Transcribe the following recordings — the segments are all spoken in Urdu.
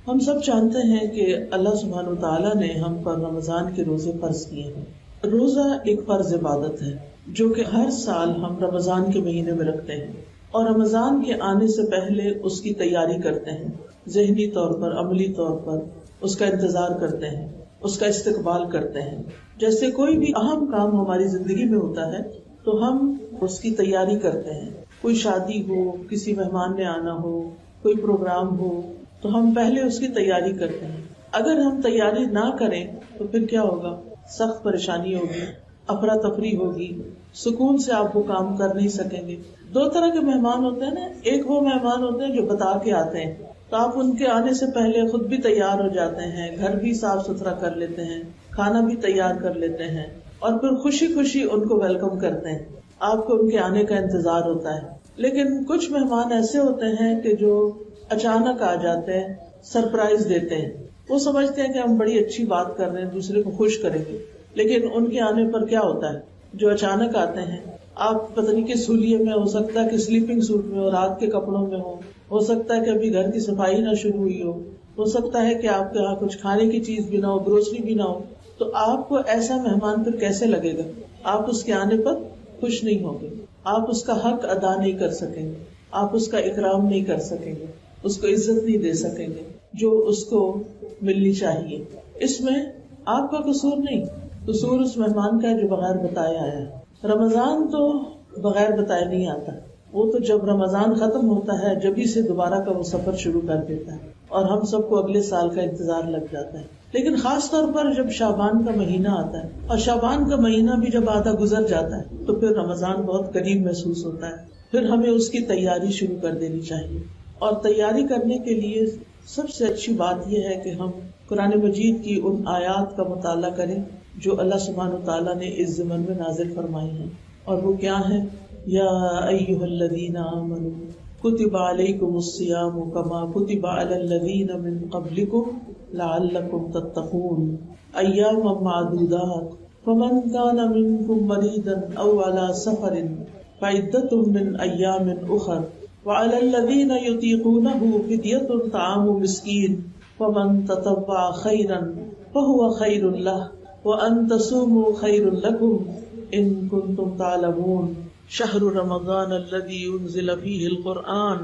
ہم سب جانتے ہیں کہ اللہ سبحانہ و تعالیٰ نے ہم پر رمضان کے روزے فرض کیے ہیں۔ روزہ ایک فرض عبادت ہے جو کہ ہر سال ہم رمضان کے مہینے میں رکھتے ہیں، اور رمضان کے آنے سے پہلے اس کی تیاری کرتے ہیں، ذہنی طور پر، عملی طور پر اس کا انتظار کرتے ہیں، اس کا استقبال کرتے ہیں۔ جیسے کوئی بھی اہم کام ہماری زندگی میں ہوتا ہے تو ہم اس کی تیاری کرتے ہیں۔ کوئی شادی ہو، کسی مہمان نے آنا ہو، کوئی پروگرام ہو، تو ہم پہلے اس کی تیاری کرتے ہیں۔ اگر ہم تیاری نہ کریں تو پھر کیا ہوگا؟ سخت پریشانی ہوگی، افراتفری ہوگی، سکون سے آپ وہ کام کر نہیں سکیں گے۔ دو طرح کے مہمان ہوتے ہیں نا، ایک وہ مہمان ہوتے ہیں جو بتا کے آتے ہیں، تو آپ ان کے آنے سے پہلے خود بھی تیار ہو جاتے ہیں، گھر بھی صاف ستھرا کر لیتے ہیں، کھانا بھی تیار کر لیتے ہیں، اور پھر خوشی خوشی ان کو ویلکم کرتے ہیں۔ آپ کو ان کے آنے کا انتظار ہوتا ہے۔ لیکن کچھ مہمان ایسے ہوتے ہیں کہ جو اچانک آ جاتے ہیں، سرپرائز دیتے ہیں۔ وہ سمجھتے ہیں کہ ہم بڑی اچھی بات کر رہے ہیں، دوسرے کو خوش کریں گے، لیکن ان کے آنے پر کیا ہوتا ہے؟ جو اچانک آتے ہیں، آپ پتہ نہیں کس حلیے میں، ہو سکتا ہے کہ سلیپنگ سوٹ میں ہو، رات کے کپڑوں میں ہو سکتا ہے کہ ابھی گھر کی صفائی نہ شروع ہوئی ہو سکتا ہے کہ آپ کے یہاں کچھ کھانے کی چیز بھی نہ ہو، گروسری بھی نہ ہو، تو آپ کو ایسا مہمان پھر کیسے لگے گا؟ آپ اس کے آنے پر خوش نہیں ہوں گے، آپ اس کا حق ادا نہیں کر سکیں گے، آپ اس کا اکرام نہیں کر سکیں گے، اس کو عزت نہیں دے سکیں گے جو اس کو ملنی چاہیے۔ اس میں آپ کا قصور نہیں، قصور اس مہمان کا جو بغیر بتائے آیا ہے۔ رمضان تو بغیر بتائے نہیں آتا، وہ تو جب رمضان ختم ہوتا ہے جبھی سے دوبارہ کا وہ سفر شروع کر دیتا ہے، اور ہم سب کو اگلے سال کا انتظار لگ جاتا ہے۔ لیکن خاص طور پر جب شعبان کا مہینہ آتا ہے، اور شعبان کا مہینہ بھی جب آدھا گزر جاتا ہے، تو پھر رمضان بہت قریب محسوس ہوتا ہے۔ پھر ہمیں اس کی تیاری شروع کر دینی چاہیے، اور تیاری کرنے کے لیے سب سے اچھی بات یہ ہے کہ ہم قرآن مجید کی ان آیات کا مطالعہ کریں جو اللہ سبحانہ وتعالیٰ نے اس ضمن میں نازل فرمائی ہیں، اور وہ کیا ہیں؟ یا ایھا الذین آمنوا کتب علیکم الصیام کما کتب علی الذین من قبلکم لعلکم تتقون ایاما معدودات فمن کان منکم مریضا او علی سفر فعدۃ من ایام اخر وعلی الذین یطیقونہ فدیۃ طعام مسکین فمن تطوع خیرا فہو خیر لہ وان تصوموا خیر لکم ان کنتم تعلمون شہر رمضان الذی انزل فیہ القرآن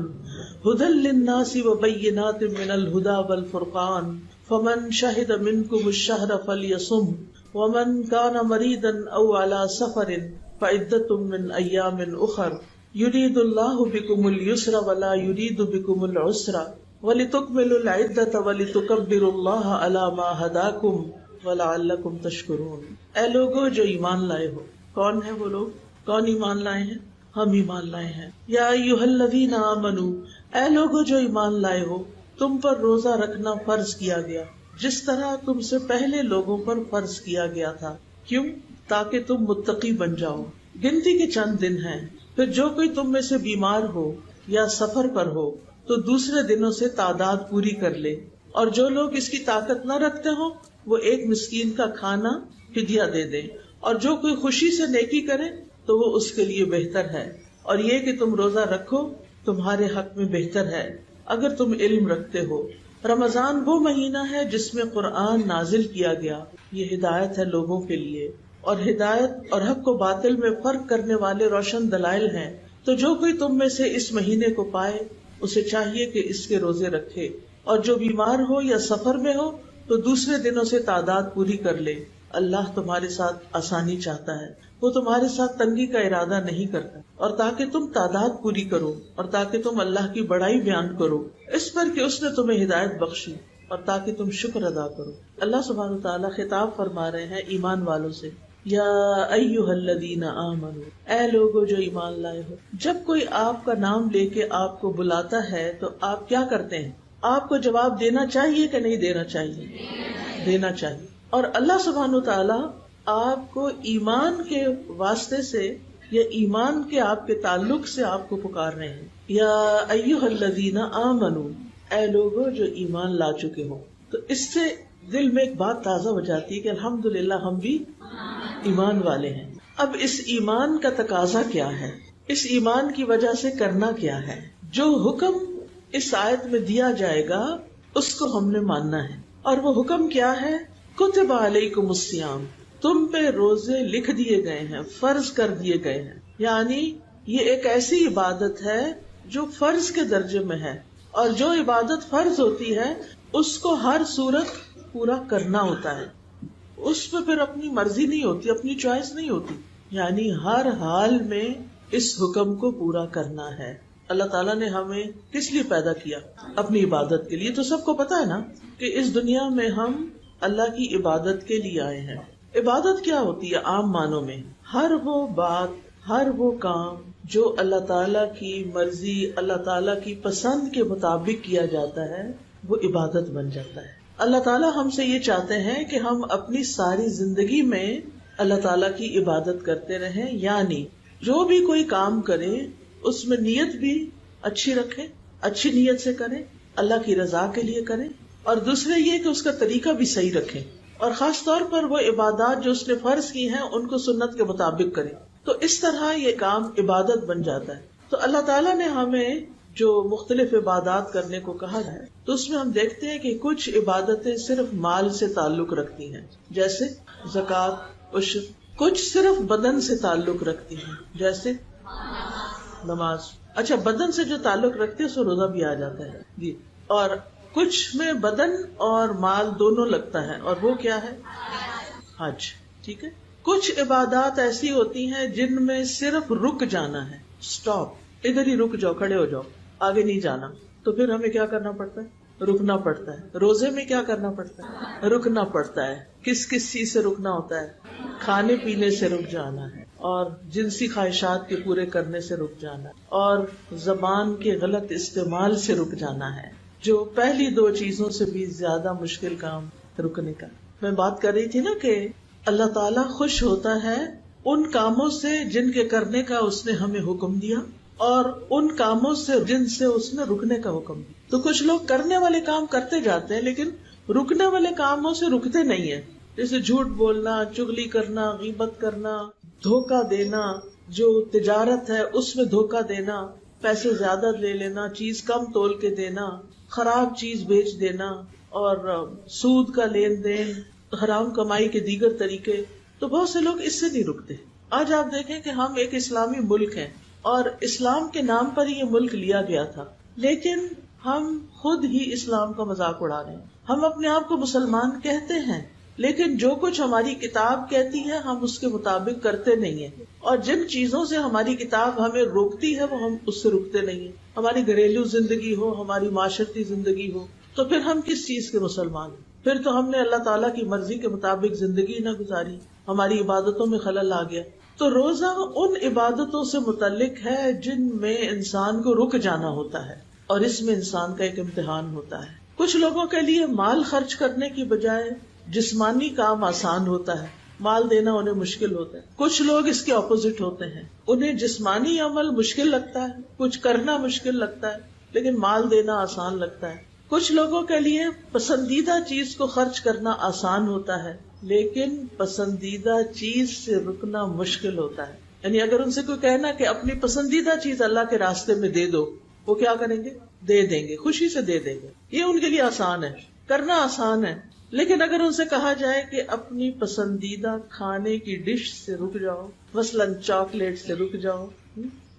ھدی للناس وبینات من الھدی والفرقان فمن شہد منکم الشہر فلیصم ومن کان مریضا او علی سفر فعدۃ من ایام اخر یرید اللہ بکم الیسر ولا یرید بکم العسر ولتکملوا العدۃ ولتکبروا اللہ علی ما ہداکم ولعلکم تشکرون۔ اے لوگو جو ایمان لائے ہو۔ کون ہے وہ لوگ؟ کون ایمان لائے ہیں؟ ہم ایمان لائے ہیں۔ یا ایھا الذین آمنوا، اے لوگو جو ایمان لائے ہو، تم پر روزہ رکھنا فرض کیا گیا جس طرح تم سے پہلے لوگوں پر فرض کیا گیا تھا۔ کیوں؟ تاکہ تم متقی بن جاؤ۔ گنتی کے چند دن ہیں، پھر جو کوئی تم میں سے بیمار ہو یا سفر پر ہو تو دوسرے دنوں سے تعداد پوری کر لے، اور جو لوگ اس کی طاقت نہ رکھتے ہوں وہ ایک مسکین کا کھانا فدیہ دے دیں، اور جو کوئی خوشی سے نیکی کرے تو وہ اس کے لیے بہتر ہے، اور یہ کہ تم روزہ رکھو تمہارے حق میں بہتر ہے اگر تم علم رکھتے ہو۔ رمضان وہ مہینہ ہے جس میں قرآن نازل کیا گیا، یہ ہدایت ہے لوگوں کے لیے، اور ہدایت اور حق و باطل میں فرق کرنے والے روشن دلائل ہیں۔ تو جو کوئی تم میں سے اس مہینے کو پائے اسے چاہیے کہ اس کے روزے رکھے، اور جو بیمار ہو یا سفر میں ہو تو دوسرے دنوں سے تعداد پوری کر لے۔ اللہ تمہارے ساتھ آسانی چاہتا ہے، وہ تمہارے ساتھ تنگی کا ارادہ نہیں کرتا، اور تاکہ تم تعداد پوری کرو، اور تاکہ تم اللہ کی بڑائی بیان کرو اس پر کہ اس نے تمہیں ہدایت بخشی، اور تاکہ تم شکر ادا کرو۔ اللہ سبحانہ وتعالیٰ خطاب فرما رہے ہیں ایمان والوں سے، یا ایھا الذین آمنوا، اے لوگو جو ایمان لائے ہو۔ جب کوئی آپ کا نام لے کے آپ کو بلاتا ہے تو آپ کیا کرتے ہیں؟ آپ کو جواب دینا چاہیے کہ نہیں دینا چاہیے؟ دینا چاہیے۔ اور اللہ سبحانہ وتعالیٰ آپ کو ایمان کے واسطے سے یا ایمان کے آپ کے تعلق سے آپ کو پکار رہے ہیں، یا ایھا الذین آمنوا، اے لوگو جو ایمان لا چکے ہو۔ تو اس سے دل میں ایک بات تازہ ہو جاتی ہے کہ الحمدللہ ہم بھی ایمان والے ہیں۔ اب اس ایمان کا تقاضا کیا ہے؟ اس ایمان کی وجہ سے کرنا کیا ہے؟ جو حکم اس آیت میں دیا جائے گا اس کو ہم نے ماننا ہے. اور وہ حکم کیا ہے؟ کتب علیکم الصیام، تم پہ روزے لکھ دیے گئے ہیں، فرض کر دیے گئے ہیں. یعنی یہ ایک ایسی عبادت ہے جو فرض کے درجے میں ہے، اور جو عبادت فرض ہوتی ہے اس کو ہر صورت پورا کرنا ہوتا ہے. اس پہ پھر اپنی مرضی نہیں ہوتی، اپنی چوائس نہیں ہوتی. یعنی ہر حال میں اس حکم کو پورا کرنا ہے. اللہ تعالیٰ نے ہمیں کس لیے پیدا کیا؟ اپنی عبادت کے لیے. تو سب کو پتا ہے نا کہ اس دنیا میں ہم اللہ کی عبادت کے لیے آئے ہیں. عبادت کیا ہوتی ہے عام معنوں میں؟ ہر وہ بات، ہر وہ کام جو اللہ تعالیٰ کی مرضی، اللہ تعالیٰ کی پسند کے مطابق کیا جاتا ہے وہ عبادت بن جاتا ہے. اللہ تعالیٰ ہم سے یہ چاہتے ہیں کہ ہم اپنی ساری زندگی میں اللہ تعالیٰ کی عبادت کرتے رہیں. یعنی جو بھی کوئی کام کرے اس میں نیت بھی اچھی رکھے، اچھی نیت سے کرے، اللہ کی رضا کے لیے کرے، اور دوسرے یہ کہ اس کا طریقہ بھی صحیح رکھے، اور خاص طور پر وہ عبادات جو اس نے فرض کی ہیں ان کو سنت کے مطابق کرے. تو اس طرح یہ کام عبادت بن جاتا ہے. تو اللہ تعالیٰ نے ہمیں جو مختلف عبادات کرنے کو کہا ہے تو اس میں ہم دیکھتے ہیں کہ کچھ عبادتیں صرف مال سے تعلق رکھتی ہیں جیسے زکوٰۃ، عشر. کچھ صرف بدن سے تعلق رکھتی ہیں جیسے نماز. اچھا، بدن سے جو تعلق رکھتے ہیں اس میں روزہ بھی آ جاتا ہے جی. اور کچھ میں بدن اور مال دونوں لگتا ہے، اور وہ کیا ہے؟ حج. ٹھیک ہے. کچھ عبادات ایسی ہوتی ہیں جن میں صرف رک جانا ہے، اسٹاپ، ادھر ہی رک جاؤ، کھڑے ہو جاؤ، آگے نہیں جانا. تو پھر ہمیں کیا کرنا پڑتا ہے؟ رکنا پڑتا ہے. روزے میں کیا کرنا پڑتا ہے؟ رکنا پڑتا ہے. کس کس چیز سے رکنا ہوتا ہے؟ کھانے پینے سے رک جانا ہے، اور جنسی خواہشات کے پورے کرنے سے رک جانا ہے، اور زبان کے غلط استعمال سے رک جانا ہے، جو پہلی دو چیزوں سے بھی زیادہ مشکل کام رکنے کا. میں بات کر رہی تھی نا کہ اللہ تعالیٰ خوش ہوتا ہے ان کاموں سے جن کے کرنے کا اس نے ہمیں حکم دیا، اور ان کاموں سے جن سے اس نے رکنے کا حکم دیا. تو کچھ لوگ کرنے والے کام کرتے جاتے ہیں لیکن رکنے والے کاموں سے رکتے نہیں ہیں، جیسے جھوٹ بولنا، چغلی کرنا، غیبت کرنا، دھوکہ دینا، جو تجارت ہے اس میں دھوکہ دینا، پیسے زیادہ لے لینا، چیز کم تول کے دینا، خراب چیز بیچ دینا، اور سود کا لین دین، حرام کمائی کے دیگر طریقے. تو بہت سے لوگ اس سے نہیں رکتے. آج آپ دیکھیں کہ ہم ایک اسلامی ملک ہیں اور اسلام کے نام پر یہ ملک لیا گیا تھا، لیکن ہم خود ہی اسلام کا مذاق اڑا رہے ہیں. ہم اپنے آپ کو مسلمان کہتے ہیں لیکن جو کچھ ہماری کتاب کہتی ہے ہم اس کے مطابق کرتے نہیں ہیں، اور جن چیزوں سے ہماری کتاب ہمیں روکتی ہے وہ ہم اس سے رکتے نہیں ہیں. ہماری گھریلو زندگی ہو، ہماری معاشرتی زندگی ہو، تو پھر ہم کس چیز کے مسلمان ہیں؟ پھر تو ہم نے اللہ تعالیٰ کی مرضی کے مطابق زندگی نہ گزاری، ہماری عبادتوں میں خلل آ گیا. تو روزہ ان عبادتوں سے متعلق ہے جن میں انسان کو رک جانا ہوتا ہے، اور اس میں انسان کا ایک امتحان ہوتا ہے. کچھ لوگوں کے لیے مال خرچ کرنے کی بجائے جسمانی کام آسان ہوتا ہے، مال دینا انہیں مشکل ہوتا ہے. کچھ لوگ اس کے اپوزٹ ہوتے ہیں، انہیں جسمانی عمل مشکل لگتا ہے، کچھ کرنا مشکل لگتا ہے لیکن مال دینا آسان لگتا ہے. کچھ لوگوں کے لیے پسندیدہ چیز کو خرچ کرنا آسان ہوتا ہے لیکن پسندیدہ چیز سے رکنا مشکل ہوتا ہے. یعنی اگر ان سے کوئی کہنا کہ اپنی پسندیدہ چیز اللہ کے راستے میں دے دو، وہ کیا کریں گے؟ دے دیں گے، خوشی سے دے دیں گے. یہ ان کے لیے آسان ہے، کرنا آسان ہے. لیکن اگر ان سے کہا جائے کہ اپنی پسندیدہ کھانے کی ڈش سے رک جاؤ، مثلاً چاکلیٹ سے رک جاؤ،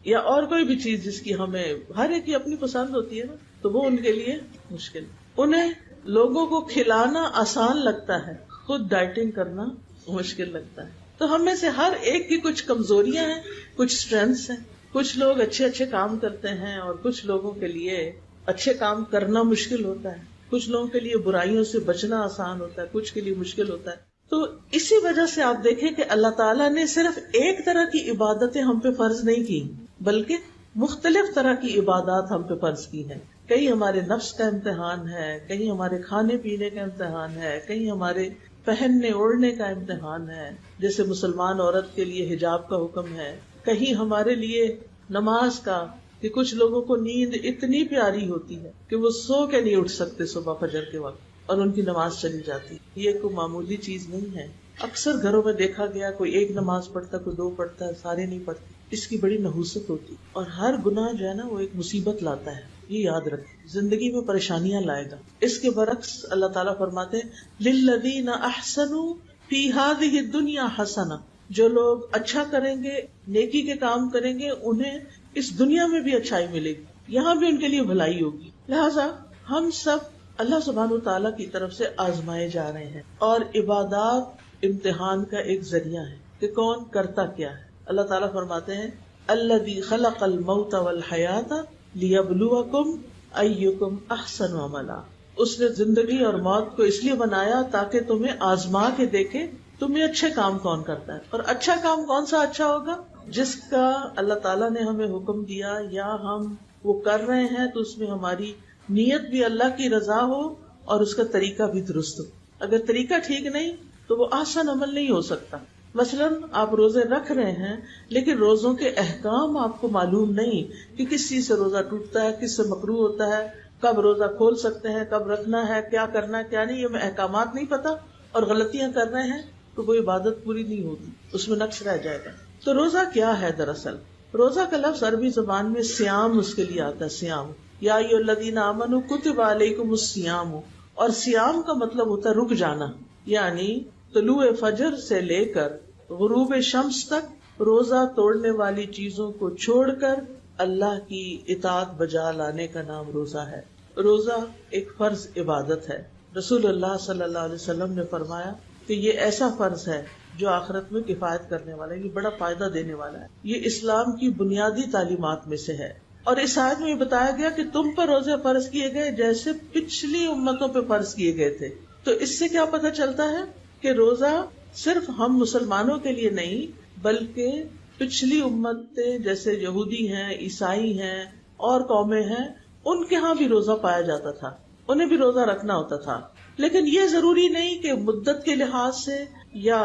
یا اور کوئی بھی چیز جس کی ہمیں ہر ایک کی اپنی پسند ہوتی ہے نا، تو وہ ان کے لیے مشکل. انہیں لوگوں کو کھلانا آسان لگتا ہے، خود ڈائٹنگ کرنا مشکل لگتا ہے. تو ہم میں سے ہر ایک کی کچھ کمزوریاں ہیں، کچھ اسٹرینتھس ہیں. کچھ لوگ اچھے کام کرتے ہیں اور کچھ لوگوں کے لیے اچھے کام کرنا مشکل ہوتا ہے. کچھ لوگوں کے لیے برائیوں سے بچنا آسان ہوتا ہے، کچھ کے لیے مشکل ہوتا ہے. تو اسی وجہ سے آپ دیکھیں کہ اللہ تعالیٰ نے صرف ایک طرح کی عبادتیں ہم پہ فرض نہیں کی، بلکہ مختلف طرح کی عبادات ہم پہ فرض کی ہیں. کہیں ہمارے نفس کا امتحان ہے، کہیں ہمارے کھانے پینے کا امتحان ہے، کہیں ہمارے پہننے اوڑھنے کا امتحان ہے، جیسے مسلمان عورت کے لیے حجاب کا حکم ہے. کہیں ہمارے لیے نماز کا، کہ کچھ لوگوں کو نیند اتنی پیاری ہوتی ہے کہ وہ سو کے نہیں اٹھ سکتے صبح فجر کے وقت، اور ان کی نماز چلی جاتی. یہ کوئی معمولی چیز نہیں ہے. اکثر گھروں میں دیکھا گیا کوئی ایک نماز پڑھتا، کوئی دو پڑھتا ہے، سارے نہیں پڑھتے. اس کی بڑی نحوست ہوتی، اور ہر گناہ جو ہے نا وہ ایک مصیبت لاتا ہے. یہ یاد رکھیں، زندگی میں پریشانیاں لائے گا. اس کے برعکس اللہ تعالیٰ فرماتے ہیں للذین احسنوا فی ہذہ الدنیا حسنہ، جو لوگ اچھا کریں گے، نیکی کے کام کریں گے، انہیں اس دنیا میں بھی اچھائی ملے گی، یہاں بھی ان کے لیے بھلائی ہوگی. لہذا ہم سب اللہ سبحانہ وتعالیٰ کی طرف سے آزمائے جا رہے ہیں، اور عبادات امتحان کا ایک ذریعہ ہے کہ کون کرتا کیا ہے. اللہ تعالیٰ فرماتے ہیں الذی خلق الموت والحیات لیبلوکم ایکم احسن عملا، اس نے زندگی اور موت کو اس لیے بنایا تاکہ تمہیں آزما کے دیکھے تمہیں اچھے کام کون کرتا ہے. اور اچھا کام کون سا اچھا ہوگا؟ جس کا اللہ تعالیٰ نے ہمیں حکم دیا یا ہم وہ کر رہے ہیں تو اس میں ہماری نیت بھی اللہ کی رضا ہو اور اس کا طریقہ بھی درست ہو. اگر طریقہ ٹھیک نہیں تو وہ آسان عمل نہیں ہو سکتا. مثلاً آپ روزے رکھ رہے ہیں لیکن روزوں کے احکام آپ کو معلوم نہیں کہ کس چیز سے روزہ ٹوٹتا ہے، کس سے مکروہ ہوتا ہے، کب روزہ کھول سکتے ہیں، کب رکھنا ہے، کیا کرنا ہے کیا نہیں، یہ احکامات نہیں پتا اور غلطیاں کر رہے ہیں تو وہ عبادت پوری نہیں ہوگی، اس میں نقص رہ جائے گا. تو روزہ کیا ہے؟ دراصل روزہ کا لفظ عربی زبان میں سیام اس کے لیے آتا ہے. سیام یا ایھا الذین آمنوا کتب علیکم الصیام، اور سیام کا مطلب ہوتا ہے رک جانا، یعنی طلوع فجر سے لے کر غروب شمس تک روزہ توڑنے والی چیزوں کو چھوڑ کر اللہ کی اطاعت بجا لانے کا نام روزہ ہے. روزہ ایک فرض عبادت ہے. رسول اللہ صلی اللہ علیہ وسلم نے فرمایا کہ یہ ایسا فرض ہے جو آخرت میں کفایت کرنے والا ہے، یہ بڑا فائدہ دینے والا ہے. یہ اسلام کی بنیادی تعلیمات میں سے ہے. اور اس آیت میں یہ بتایا گیا کہ تم پر روزے فرض کیے گئے جیسے پچھلی امتوں پہ فرض کیے گئے تھے. تو اس سے کیا پتہ چلتا ہے کہ روزہ صرف ہم مسلمانوں کے لیے نہیں بلکہ پچھلی امتیں جیسے یہودی ہیں، عیسائی ہیں اور قومیں ہیں، ان کے ہاں بھی روزہ پایا جاتا تھا، انہیں بھی روزہ رکھنا ہوتا تھا. لیکن یہ ضروری نہیں کہ مدت کے لحاظ سے یا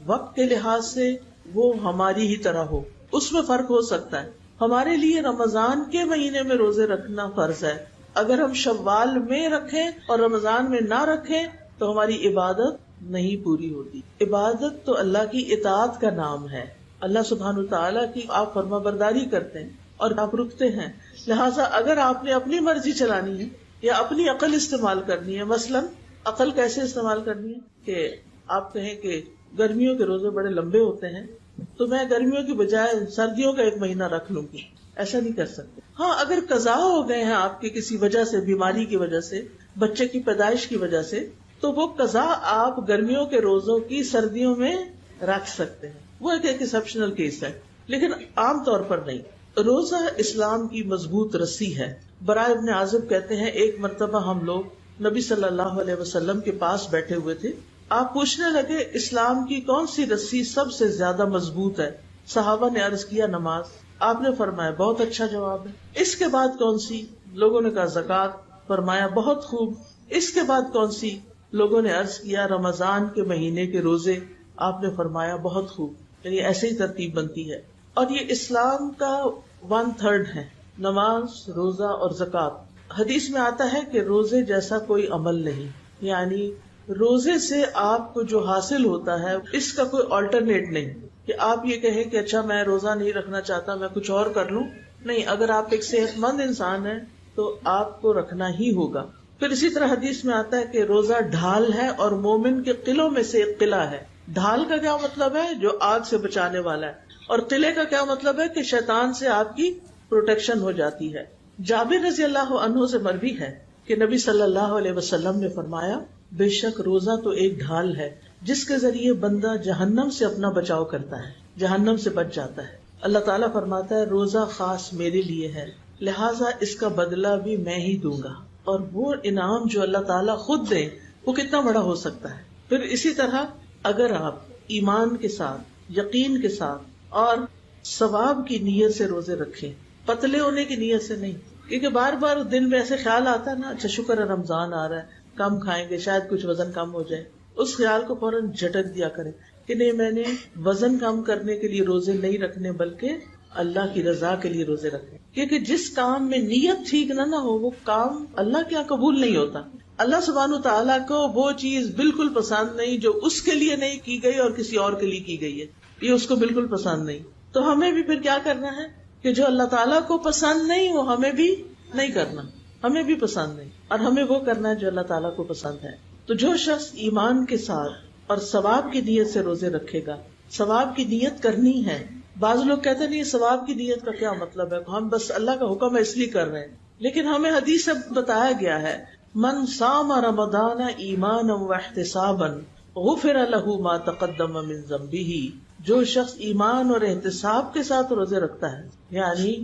وقت کے لحاظ سے وہ ہماری ہی طرح ہو، اس میں فرق ہو سکتا ہے. ہمارے لیے رمضان کے مہینے میں روزے رکھنا فرض ہے. اگر ہم شوال میں رکھیں اور رمضان میں نہ رکھیں تو ہماری عبادت نہیں پوری ہوتی. عبادت تو اللہ کی اطاعت کا نام ہے. اللہ سبحانہ وتعالیٰ کی آپ فرما برداری کرتے ہیں اور آپ رکتے ہیں. لہٰذا اگر آپ نے اپنی مرضی چلانی ہے یا اپنی عقل استعمال کرنی ہے، مثلاً عقل کیسے استعمال کرنی ہے کہ آپ کہیں کہ گرمیوں کے روزے بڑے لمبے ہوتے ہیں تو میں گرمیوں کی بجائے سردیوں کا 1 مہینہ رکھ لوں گی، ایسا نہیں کر سکتے. ہاں اگر قضا ہو گئے ہیں آپ کے کسی وجہ سے، بیماری کی وجہ سے، بچے کی پیدائش کی وجہ سے، تو وہ قضا آپ گرمیوں کے روزوں کی سردیوں میں رکھ سکتے ہیں. وہ ایک ایکسیپشنل کیس ہے لیکن عام طور پر نہیں. روزہ اسلام کی مضبوط رسی ہے. براء ابن عازب کہتے ہیں ایک مرتبہ ہم لوگ نبی صلی اللہ علیہ وسلم کے پاس بیٹھے ہوئے تھے. آپ پوچھنے لگے اسلام کی کون سی رسی سب سے زیادہ مضبوط ہے؟ صحابہ نے عرض کیا نماز. آپ نے فرمایا بہت اچھا جواب ہے. اس کے بعد کون سی؟ لوگوں نے کہا زکوٰۃ. فرمایا بہت خوب. اس کے بعد کون سی؟ لوگوں نے عرض کیا رمضان کے مہینے کے روزے. آپ نے فرمایا بہت خوب. یعنی ایسے ہی ترتیب بنتی ہے. اور یہ اسلام کا 1/3 ہے، نماز، روزہ اور زکوٰۃ. حدیث میں آتا ہے کہ روزے جیسا کوئی عمل نہیں، یعنی روزے سے آپ کو جو حاصل ہوتا ہے اس کا کوئی آلٹرنیٹ نہیں کہ آپ یہ کہیں کہ اچھا میں روزہ نہیں رکھنا چاہتا، میں کچھ اور کر لوں. نہیں، اگر آپ ایک صحت مند انسان ہیں تو آپ کو رکھنا ہی ہوگا. پھر اسی طرح حدیث میں آتا ہے کہ روزہ ڈھال ہے اور مومن کے قلعوں میں سے ایک قلعہ ہے. ڈھال کا کیا مطلب ہے؟ جو آگ سے بچانے والا ہے. اور قلعے کا کیا مطلب ہے؟ کہ شیطان سے آپ کی پروٹیکشن ہو جاتی ہے. جابر رضی اللہ عنہ سے مروی ہے کہ نبی صلی اللہ علیہ وسلم نے فرمایا بے شک روزہ تو ایک ڈھال ہے جس کے ذریعے بندہ جہنم سے اپنا بچاؤ کرتا ہے، جہنم سے بچ جاتا ہے. اللہ تعالیٰ فرماتا ہے روزہ خاص میرے لیے ہے، لہٰذا اس کا بدلہ بھی میں ہی دوں گا. اور وہ انعام جو اللہ تعالیٰ خود دے وہ کتنا بڑا ہو سکتا ہے. پھر اسی طرح اگر آپ ایمان کے ساتھ، یقین کے ساتھ اور ثواب کی نیت سے روزے رکھیں، پتلے ہونے کی نیت سے نہیں، کیونکہ بار بار دن میں ایسے خیال آتا ہے نا اچھا شکر ہے رمضان آ رہا ہے، کم کھائیں گے شاید کچھ وزن کم ہو جائے. اس خیال کو فوراً جھٹک دیا کریں کہ نہیں، میں نے وزن کم کرنے کے لیے روزے نہیں رکھنے بلکہ اللہ کی رضا کے لیے روزے رکھیں. کیونکہ جس کام میں نیت ٹھیک نہ ہو وہ کام اللہ کے یہاں قبول نہیں ہوتا. اللہ سبحانہ تعالیٰ کو وہ چیز بالکل پسند نہیں جو اس کے لیے نہیں کی گئی اور کسی اور کے لیے کی گئی ہے، یہ اس کو بالکل پسند نہیں. تو ہمیں بھی پھر کیا کرنا ہے کہ جو اللہ تعالیٰ کو پسند نہیں وہ ہمیں بھی نہیں کرنا. ہمیں بھی پسند نہیں، اور ہمیں وہ کرنا ہے جو اللہ تعالیٰ کو پسند ہے. تو جو شخص ایمان کے ساتھ اور ثواب کی نیت سے روزے رکھے گا، ثواب کی نیت کرنی ہے. بعض لوگ کہتے ہیں نہیں ثواب کی نیت کا کیا مطلب ہے، ہم بس اللہ کا حکم ہے اس لیے کر رہے ہیں. لیکن ہمیں حدیث سے بتایا گیا ہے من صام رمضان ایمانا واحتسابا غفر له ما تقدم من ذنبه. جو شخص ایمان اور احتساب کے ساتھ روزے رکھتا ہے، یعنی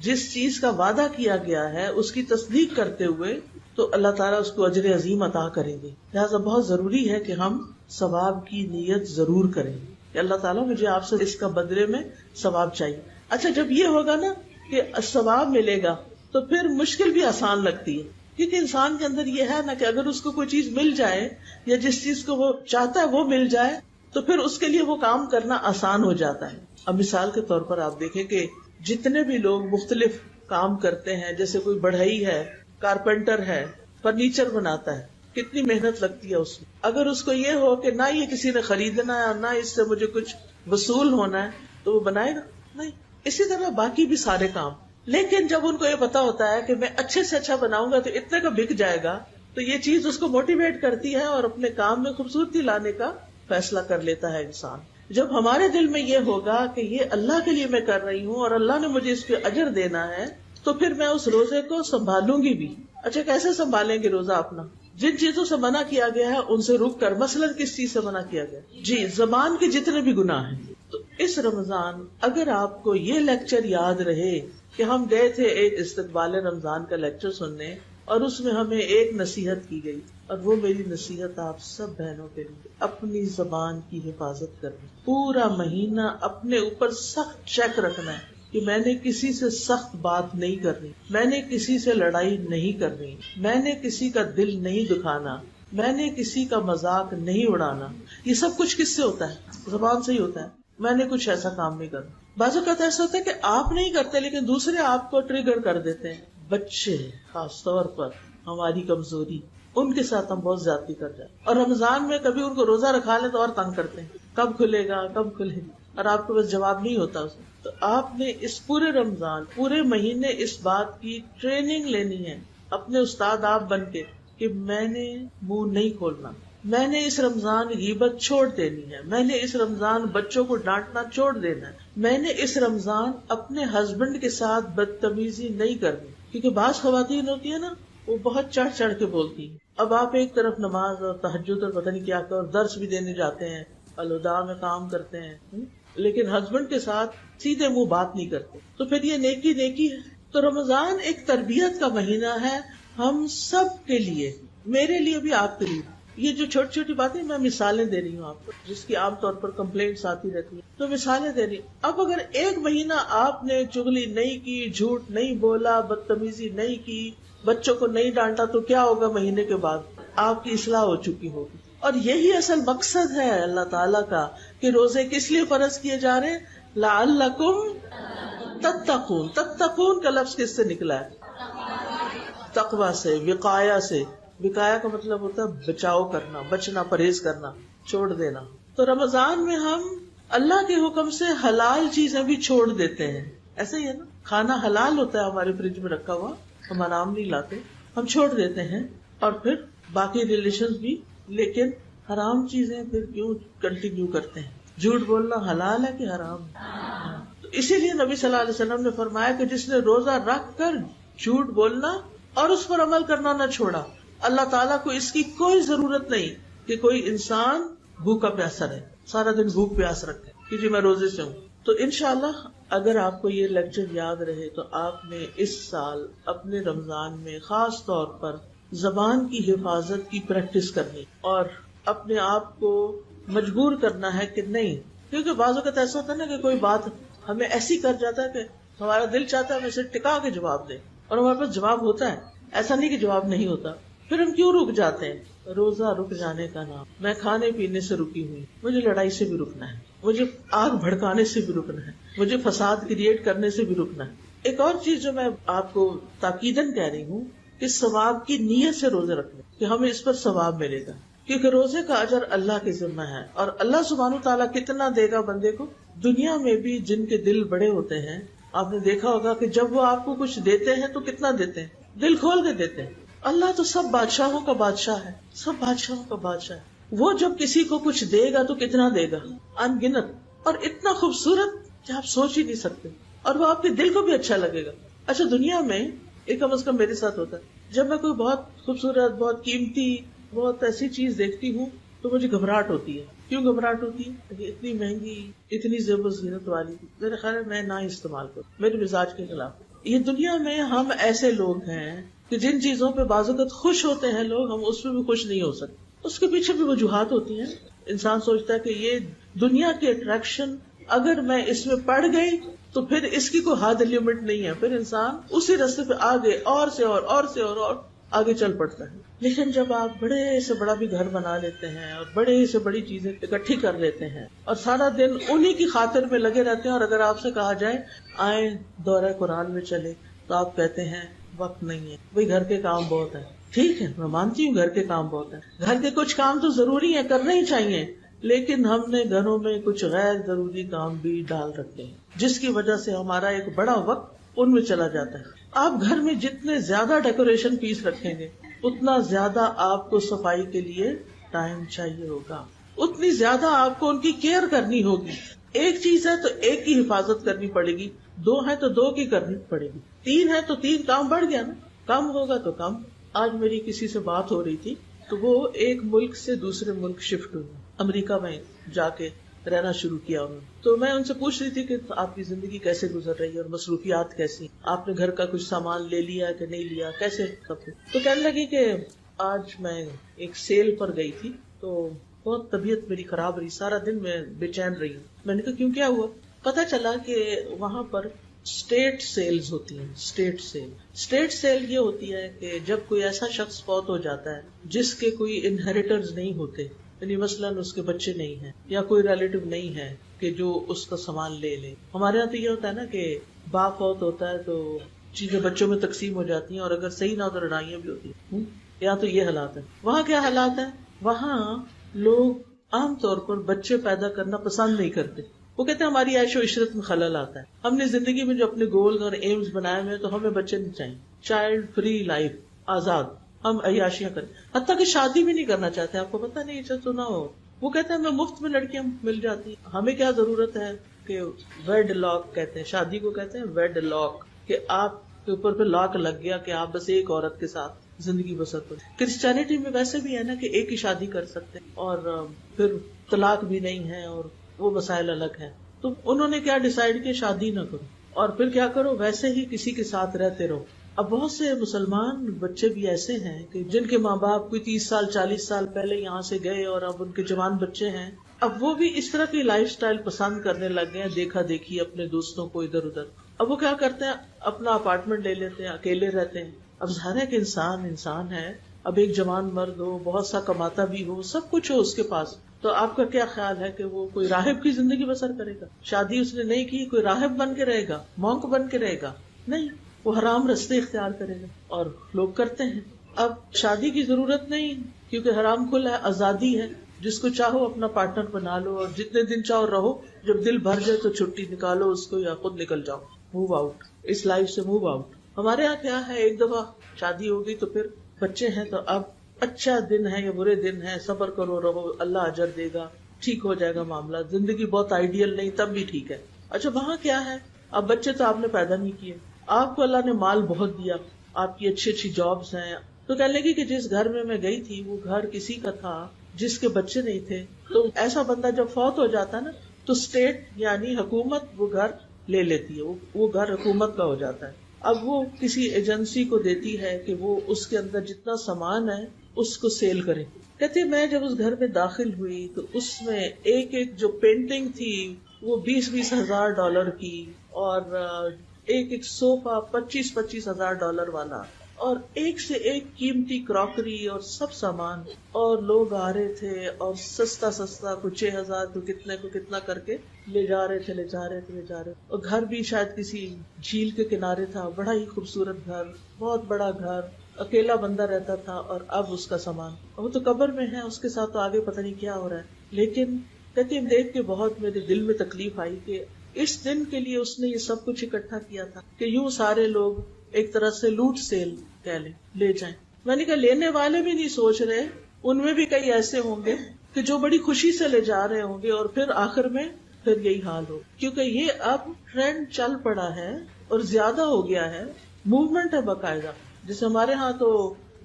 جس چیز کا وعدہ کیا گیا ہے اس کی تصدیق کرتے ہوئے، تو اللہ تعالیٰ اس کو اجر عظیم عطا کریں گے. لہٰذا بہت ضروری ہے کہ ہم ثواب کی نیت ضرور کریں کہ اللہ تعالیٰ مجھے آپ سے اس کا بدلے میں ثواب چاہیے. اچھا، جب یہ ہوگا نا کہ ثواب ملے گا تو پھر مشکل بھی آسان لگتی ہے، کیونکہ انسان کے اندر یہ ہے نا کہ اگر اس کو کوئی چیز مل جائے یا جس چیز کو وہ چاہتا ہے وہ مل جائے تو پھر اس کے لیے وہ کام کرنا آسان ہو جاتا ہے. اب مثال کے طور پر آپ دیکھیں کہ جتنے بھی لوگ مختلف کام کرتے ہیں، جیسے کوئی بڑھئی ہے، کارپینٹر ہے، فرنیچر بناتا ہے، کتنی محنت لگتی ہے اس میں. اگر اس کو یہ ہو کہ نہ یہ کسی نے خریدنا ہے اور نہ اس سے مجھے کچھ وصول ہونا ہے تو وہ بنائے گا نہیں. اسی طرح باقی بھی سارے کام. لیکن جب ان کو یہ پتا ہوتا ہے کہ میں اچھے سے اچھا بناؤں گا تو اتنے کا بک جائے گا، تو یہ چیز اس کو موٹیویٹ کرتی ہے اور اپنے کام میں خوبصورتی لانے کا فیصلہ کر لیتا ہے انسان. جب ہمارے دل میں یہ ہوگا کہ یہ اللہ کے لیے میں کر رہی ہوں اور اللہ نے مجھے اس پہ اجر دینا ہے، تو پھر میں اس روزے کو سنبھالوں گی بھی. اچھا، کیسے سنبھالیں گے روزہ اپنا؟ جن چیزوں سے منع کیا گیا ہے ان سے رک کر. مثلا کس چیز سے منع کیا گیا؟ جی، زبان کے جتنے بھی گناہ ہیں. تو اس رمضان اگر آپ کو یہ لیکچر یاد رہے کہ ہم گئے تھے ایک استقبال رمضان کا لیکچر سننے اور اس میں ہمیں ایک نصیحت کی گئی، اور وہ میری نصیحت آپ سب بہنوں کے لیے، اپنی زبان کی حفاظت کرنی. پورا مہینہ اپنے اوپر سخت چیک رکھنا ہے کہ میں نے کسی سے سخت بات نہیں کرنی، میں نے کسی سے لڑائی نہیں کرنی، میں نے کسی کا دل نہیں دکھانا، میں نے کسی کا مذاق نہیں اڑانا. یہ سب کچھ کس سے ہوتا ہے؟ زبان سے ہی ہوتا ہے. میں نے کچھ ایسا کام نہیں کرنا. بعض اوقات ایسا ہوتا ہے کہ آپ نہیں کرتے لیکن دوسرے آپ کو ٹریگر کر دیتے ہیں. بچے خاص طور پر ہماری کمزوری، ان کے ساتھ ہم بہت زیادتی کر جاتے ہیں. اور رمضان میں کبھی ان کو روزہ رکھا لیں تو اور تنگ کرتے ہیں، کب کھلے گا کب کھلے گا، اور آپ کو بس جواب نہیں ہوتا اس میں. تو آپ نے اس پورے رمضان پورے مہینے اس بات کی ٹریننگ لینی ہے اپنے استاد آپ بن کے کہ میں نے منہ نہیں کھولنا، میں نے اس رمضان غیبت چھوڑ دینی ہے، میں نے اس رمضان بچوں کو ڈانٹنا چھوڑ دینا ہے، میں نے اس رمضان اپنے ہسبینڈ کے ساتھ بدتمیزی نہیں کرنی. کیونکہ بعض خواتین ہوتی ہے نا، وہ بہت چڑھ چڑھ کے بولتی ہیں. اب آپ ایک طرف نماز اور تہجد اور پتہ نہیں کیا کر اور درس بھی دینے جاتے ہیں، الوداع میں کام کرتے ہیں، لیکن ہسبینڈ کے ساتھ سیدھے منہ بات نہیں کرتے، تو پھر یہ نیکی ہے. تو رمضان ایک تربیت کا مہینہ ہے ہم سب کے لیے، میرے لیے بھی آپ کے لیے. یہ جو چھوٹی چھوٹی باتیں میں مثالیں دے رہی ہوں آپ کو، جس کی عام طور پر کمپلینٹس آتی رہتی ہیں، تو مثالیں دے رہی ہوں. اب اگر ایک مہینہ آپ نے چغلی نہیں کی، جھوٹ نہیں بولا، بدتمیزی نہیں کی، بچوں کو نہیں ڈانٹا، تو کیا ہوگا؟ مہینے کے بعد آپ کی اصلاح ہو چکی ہوگی. اور یہی اصل مقصد ہے اللہ تعالیٰ کا کہ روزے کس لیے فرض کیے جا رہے ہیں؟ لعلکم تتقون. تتقون کا لفظ کس سے نکلا ہے؟ تقوی سے، وقایا سے. وقایا کا مطلب ہوتا ہے بچاؤ کرنا، بچنا، پرہیز کرنا، چھوڑ دینا. تو رمضان میں ہم اللہ کے حکم سے حلال چیزیں بھی چھوڑ دیتے ہیں. ایسا ہی ہے نا، کھانا حلال ہوتا ہے ہمارے فریج میں رکھا ہوا، ہم حرام نہیں لاتے، ہم چھوڑ دیتے ہیں. اور پھر باقی ریلیشنز بھی، لیکن حرام چیزیں پھر کیوں کنٹینیو کرتے ہیں؟ جھوٹ بولنا حلال ہے کہ حرام؟ تو اسی لیے نبی صلی اللہ علیہ وسلم نے فرمایا کہ جس نے روزہ رکھ کر جھوٹ بولنا اور اس پر عمل کرنا نہ چھوڑا، اللہ تعالیٰ کو اس کی کوئی ضرورت نہیں کہ کوئی انسان بھوکا پیاسا رہے، سارا دن بھوک پیاس رکھے کہ جی میں روزے سے ہوں. تو انشاءاللہ اگر آپ کو یہ لیکچر یاد رہے تو آپ نے اس سال اپنے رمضان میں خاص طور پر زبان کی حفاظت کی پریکٹس کرنی اور اپنے آپ کو مجبور کرنا ہے کہ نہیں. کیونکہ بعض اوقات ایسا ہوتا ہے نا کہ کوئی بات ہمیں ایسی کر جاتا ہے کہ ہمارا دل چاہتا ہے ہم اسے ٹکا کے جواب دیں، اور ہمارے پاس جواب ہوتا ہے. ایسا نہیں کہ جواب نہیں ہوتا. پھر ہم کیوں رک جاتے ہیں؟ روزہ رک جانے کا نام. میں کھانے پینے سے رکی ہوئی، مجھے لڑائی سے بھی رکنا ہے، مجھے آگ بھڑکانے سے بھی رکنا ہے، مجھے فساد کریٹ کرنے سے بھی رکنا ہے. ایک اور چیز جو میں آپ کو تاکیدن کہہ رہی ہوں کہ ثواب کی نیت سے روزے رکھنے کہ ہمیں اس پر ثواب ملے گا. کیونکہ روزے کا اجر اللہ کی ذمہ ہے، اور اللہ سبحانہ تعالیٰ کتنا دے گا بندے کو. دنیا میں بھی جن کے دل بڑے ہوتے ہیں، آپ نے دیکھا ہوگا کہ جب وہ آپ کو کچھ دیتے ہیں تو کتنا دیتے ہیں؟ دل کھول کے دیتے ہیں. اللہ تو سب بادشاہوں کا بادشاہ ہے، سب بادشاہوں کا بادشاہ ہے. وہ جب کسی کو کچھ دے گا تو کتنا دے گا، ان گنت، اور اتنا خوبصورت کہ آپ سوچ ہی نہیں سکتے، اور وہ آپ کے دل کو بھی اچھا لگے گا. اچھا دنیا میں ایک کم از کم میرے ساتھ ہوتا ہے، جب میں کوئی بہت خوبصورت، بہت قیمتی، بہت ایسی چیز دیکھتی ہوں تو مجھے گھبراہٹ ہوتی ہے. کیوں گھبراہٹ ہوتی ہے؟ کہ اتنی مہنگی، اتنی زیب و زینت والی، میرے خیال ہے میں نہ استعمال کروں، میرے مزاج کے خلاف. یہ دنیا میں ہم ایسے لوگ ہیں کہ جن چیزوں پہ بعض اوقات خوش ہوتے ہیں لوگ، ہم اس پہ بھی خوش نہیں ہو سکتے. اس کے پیچھے بھی وجوہات ہوتی ہیں. انسان سوچتا ہے کہ یہ دنیا کی اٹریکشن اگر میں اس میں پڑ گئی تو پھر اس کی کوئی حد لمٹ نہیں ہے، پھر انسان اسی راستے پہ آگے اور سے اور آگے چل پڑتا ہے. لیکن جب آپ بڑے سے بڑا بھی گھر بنا لیتے ہیں اور بڑے سے بڑی چیزیں اکٹھی کر لیتے ہیں اور سارا دن انہی کی خاطر میں لگے رہتے ہیں، اور اگر آپ سے کہا جائے آئیں دورہ قرآن میں چلے تو آپ کہتے ہیں وقت نہیں ہے، وہی گھر کے کام بہت ہے. ٹھیک ہے، میں مانتی ہوں گھر کے کام بہت ہے، گھر کے کچھ کام تو ضروری ہے، کرنے ہی چاہیے، لیکن ہم نے گھروں میں کچھ غیر ضروری کام بھی ڈال رکھے ہیں جس کی وجہ سے ہمارا ایک بڑا وقت ان میں چلا جاتا ہے. آپ گھر میں جتنے زیادہ ڈیکوریشن پیس رکھیں گے اتنا زیادہ آپ کو صفائی کے لیے ٹائم چاہیے ہوگا، اتنی زیادہ آپ کو ان کی کیئر کرنی ہوگی. ایک چیز ہے تو ایک کی حفاظت کرنی پڑے گی، دو ہے تو دو کی کرنی پڑے گی، تین ہے تو تین. کام بڑھ گیا نا، کم ہوگا تو کم. آج میری کسی سے بات ہو رہی تھی تو وہ ایک ملک سے دوسرے ملک شفٹ ہوئی، امریکہ میں جا کے رہنا شروع کیا انہوں نے. تو میں ان سے پوچھ رہی تھی کہ آپ کی زندگی کیسے گزر رہی ہے اور مصروفیات کیسی، آپ نے گھر کا کچھ سامان لے لیا کہ نہیں لیا، کیسے سب کچھ. تو کہنے لگی کہ آج میں ایک سیل پر گئی تھی تو بہت طبیعت میری خراب رہی، سارا دن میں بے چین رہی ہوں. میں نے کہا کیوں، کیا ہوا؟ پتا چلا کہ وہاں پر اسٹیٹ سیلز ہوتی ہیں. اسٹیٹ سیل یہ ہوتی ہے کہ جب کوئی ایسا شخص فوت ہو جاتا ہے جس کے کوئی انہیریٹرز نہیں ہوتے، یعنی مثلاً اس کے بچے نہیں ہیں یا کوئی ریلیٹو نہیں ہے کہ جو اس کا سامان لے لے. ہمارے یہاں تو یہ ہوتا ہے نا کہ باپ فوت ہوتا ہے تو چیزیں بچوں میں تقسیم ہو جاتی ہیں، اور اگر صحیح نہ تو لڑائیاں بھی ہوتی ہیں. یا تو یہ حالات ہے. وہاں کیا حالات ہے؟ وہاں لوگ عام طور پر بچے پیدا کرنا پسند نہیں کرتے. وہ کہتے ہیں ہماری عیش و عشرت میں خلل آتا ہے. ہم نے زندگی میں جو اپنے گولز اور ایمز بنائے ہوئے تو ہمیں بچے نہیں چاہیے. چائلڈ فری لائف، آزاد، ہم عیاشیاں کریں، حتیٰ کہ شادی بھی نہیں کرنا چاہتے. آپ کو پتا نہیں یہ سنا ہو، وہ کہتے ہیں ہمیں مفت میں لڑکیاں مل جاتی ہیں، ہمیں کیا ضرورت ہے کہ ویڈ لاک کہتے ہیں شادی کو، کہتے ہیں ویڈ لاک، کہ آپ کے اوپر پہ لاک لگ گیا کہ آپ بس ایک عورت کے ساتھ زندگی بسر کریں. کرسچینٹی میں ویسے بھی ہے نا کہ ایک ہی شادی کر سکتے ہیں اور پھر طلاق بھی نہیں ہے اور وہ مسائل الگ ہیں. تو انہوں نے کیا ڈیسائیڈ کیا، شادی نہ کرو اور پھر کیا کرو، ویسے ہی کسی کے ساتھ رہتے رہو. اب بہت سے مسلمان بچے بھی ایسے ہیں کہ جن کے ماں باپ کوئی 30 سال 40 سال پہلے یہاں سے گئے اور اب ان کے جوان بچے ہیں، اب وہ بھی اس طرح کی لائف سٹائل پسند کرنے لگ گئے ہیں، دیکھا دیکھی اپنے دوستوں کو ادھر ادھر. اب وہ کیا کرتے ہیں، اپنا اپارٹمنٹ لے لیتے ہیں، اکیلے رہتے ہیں. اب ظاہر ہے کہ انسان ہے، اب ایک جوان مرد ہو، بہت سا کماتا بھی ہو، سب کچھ ہو اس کے پاس، تو آپ کا کیا خیال ہے کہ وہ کوئی راہب کی زندگی بسر کرے گا؟ شادی اس نے نہیں کی، کوئی راہب بن کے رہے گا، مونک بن کے رہے گا؟ نہیں، وہ حرام رستے اختیار کرے گا. اور لوگ کرتے ہیں. اب شادی کی ضرورت نہیں کیونکہ حرام کھلا ہے، آزادی ہے، جس کو چاہو اپنا پارٹنر بنا لو اور جتنے دن چاہو رہو، جب دل بھر جائے تو چھٹی نکالو اس کو یا خود نکل جاؤ، موو آؤٹ، اس لائف سے موو آؤٹ. ہمارے یہاں کیا ہے، ایک دفعہ شادی ہو گئی تو پھر بچے ہیں تو اب اچھا دن ہے یا برے دن ہے، صبر کرو رہو، اللہ اجر دے گا، ٹھیک ہو جائے گا معاملہ. زندگی بہت آئیڈیل نہیں تب بھی ٹھیک ہے. اچھا وہاں کیا ہے، اب بچے تو آپ نے پیدا نہیں کیے، آپ کو اللہ نے مال بہت دیا، آپ کی اچھی اچھی جابز ہیں. تو کہنے لگی کہ جس گھر میں گئی تھی وہ گھر کسی کا تھا جس کے بچے نہیں تھے. تو ایسا بندہ جب فوت ہو جاتا ہے نا تو اسٹیٹ یعنی حکومت وہ گھر لے لیتی ہے، وہ گھر حکومت کا ہو جاتا ہے. اب وہ کسی ایجنسی کو دیتی ہے کہ وہ اس کے اندر جتنا سامان ہے اس کو سیل کرے. کہتے میں جب اس گھر میں داخل ہوئی تو اس میں ایک جو پینٹنگ تھی وہ $20,000 کی، اور ایک صوفہ $25,000 والا، اور ایک سے ایک قیمتی کراکری اور سب سامان. اور لوگ آ رہے تھے اور سستا کوئی 6,000 کو کتنا کر کے لے جا رہے تھے. اور گھر بھی شاید کسی جھیل کے کنارے تھا، بڑا ہی خوبصورت گھر، بہت بڑا گھر، اکیلا بندہ رہتا تھا. اور اب اس کا سامان وہ تو قبر میں ہے، اس کے ساتھ تو آگے پتہ نہیں کیا ہو رہا ہے. لیکن کہتے ہیں دیکھ کے بہت میرے دل میں تکلیف آئی کہ اس دن کے لیے اس نے یہ سب کچھ اکٹھا کیا تھا کہ یوں سارے لوگ ایک طرح سے لوٹ سیل کہہ لیں لے جائیں. میں نے کہا لینے والے بھی نہیں سوچ رہے, ان میں بھی کئی ایسے ہوں گے کہ جو بڑی خوشی سے لے جا رہے ہوں گے اور پھر آخر میں پھر یہی حال ہو, کیونکہ یہ اب ٹرینڈ چل پڑا ہے اور زیادہ ہو گیا ہے, موومنٹ ہے باقاعدہ. جیسے ہمارے ہاں تو